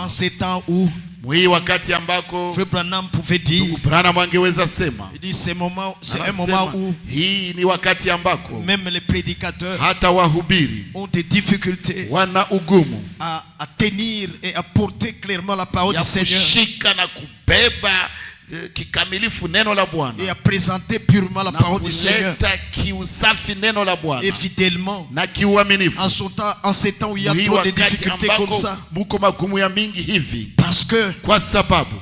En ces temps où Mwi wakati ambako Frère Branham pouvait dire, Branham angeweza sema, il dit c'est un moment où hii ni wakati ambako même les prédicateurs hata wahubiri ont des difficultés wana ugumu à tenir et à porter clairement la parole du Seigneur kushika na kubeba kikamilifu neno la Bwana et à présenter purement la parole du Seigneur kiusafi neno la Bwana et fidèlement na kiuaminifu. En ces temps où il y a trop de difficultés comme ça, muko magumu ya mingi hivi, parce que kwa sababu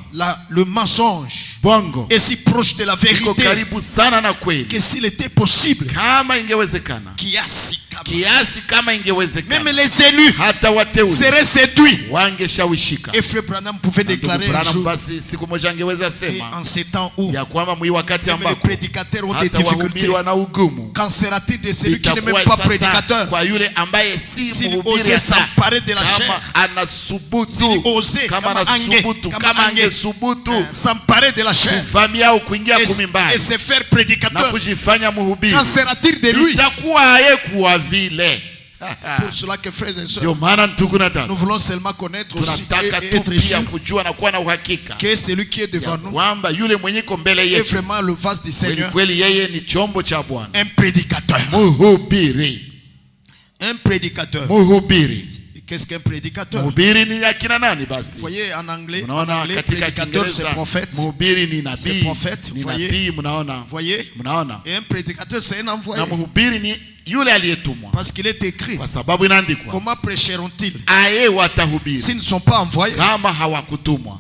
le mensonge bongo est si proche de la vérité karibu sana na kweli, que s'il était possible, kama ingewezekana, kiasi kama ingewezekana, même les élus hata wateule seraient séduits. Wangeshawishika. Et Frère Branham pouvait déclarer un jour, basi siku moja angeweza sema en ces temps où ya kwamba mwi wakati même les ambako prédicateurs ont des difficultés, wana ugumu, qu'en sera-t-il de celui qui n'est même pas prédicateur? Kwa yule ambaye S'il osait s'emparer de la chair, anasubutu, osait kama angesubutu s'emparer de la chair kuvamia au kuingia et kumimbani se faire na prédicateur, kujifanya mhubiri, qu'en sera-t-il de lui? itakuwa yekuwa vile. C'est pour cela que frères et sœurs, nous voulons seulement connaître aussi et être sûrs que celui qui est devant nous est vraiment le vase du Seigneur, un prédicateur. Un prédicateur. Qu'est-ce qu'un prédicateur? Vous voyez en anglais, prédicateur c'est prophète. C'est prophète, vous voyez. Et un prédicateur c'est un envoyé. Parce qu'il est écrit, comment prêcheront-ils s'ils ne sont pas envoyés?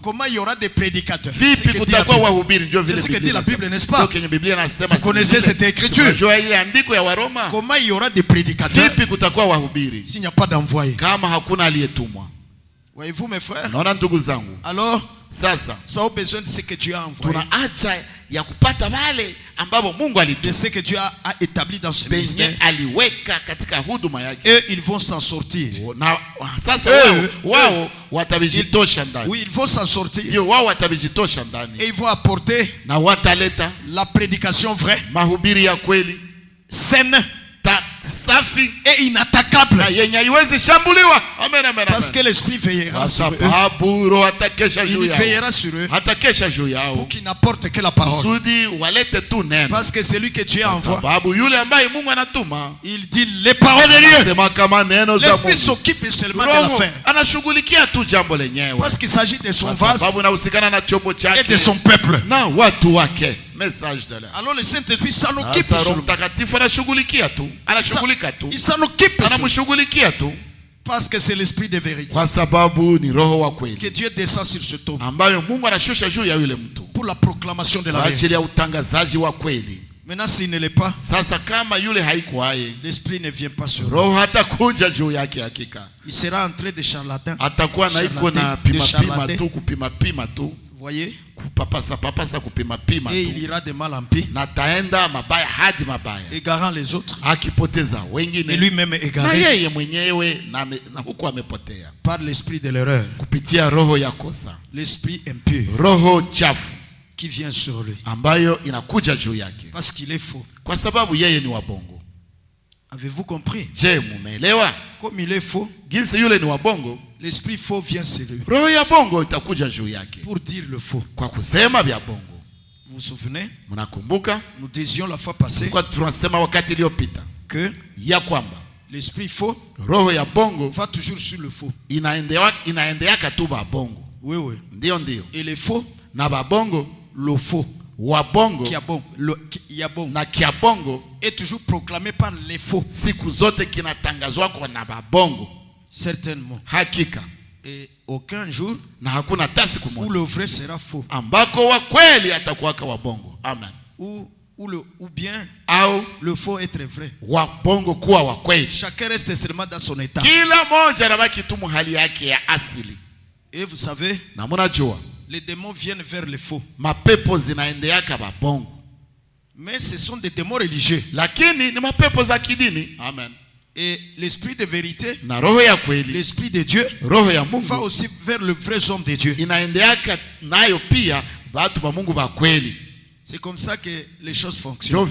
Comment il y aura des prédicateurs? C'est ce que dit la Bible, n'est-ce pas? Vous connaissez cette écriture. Comment il y aura des prédicateurs s'il n'y a pas d'envoyés? Voyez-vous mes frères? Alors, ça a besoin de ce que tu as envoyé, de ce que Dieu a établi dans ce ministère, et ils vont s'en sortir. Oui, ils vont s'en sortir, et ils vont apporter la prédication vraie, saine safi et inattaquable, parce que l'esprit veillera sur eux. Il veillera sur eux pour qu'ils n'apportent que la parole, parce que celui que Dieu envoie, il dit les paroles de Dieu. L'esprit s'occupe seulement de l'affaire, parce qu'il s'agit de son vase et de son peuple. Alors le Saint-Esprit s'en occupe seulement. Il s'en occupe seulement, parce que c'est l'esprit de vérité que Dieu descend sur ce homme pour la proclamation de la vérité. Maintenant s'il ne l'est pas, l'esprit ne vient pas sur lui. Il sera en train de charlatan. Vous voyez? Et il ira de mal en pis, égarant les autres, et lui-même égaré par l'esprit de l'erreur, l'esprit impur qui vient sur lui, parce qu'il est faux. Avez-vous compris? Comme il est faux, l'esprit faux vient sur lui pour dire le faux. Vous vous souvenez? Nous disions la fois passée que l'esprit faux va toujours sur le faux. Oui, oui. Et les faux, le faux est toujours proclamé par les faux. Certainement. Et aucun jour où le vrai sera faux. Amen. Ou bien le faux est très vrai. Chacun reste seulement dans son état. Et vous savez, les démons viennent vers les faux. Mais ce sont des démons religieux. Amen. Et l'esprit de vérité, l'esprit de Dieu, va aussi vers le vrai homme de Dieu. C'est comme ça que les choses fonctionnent.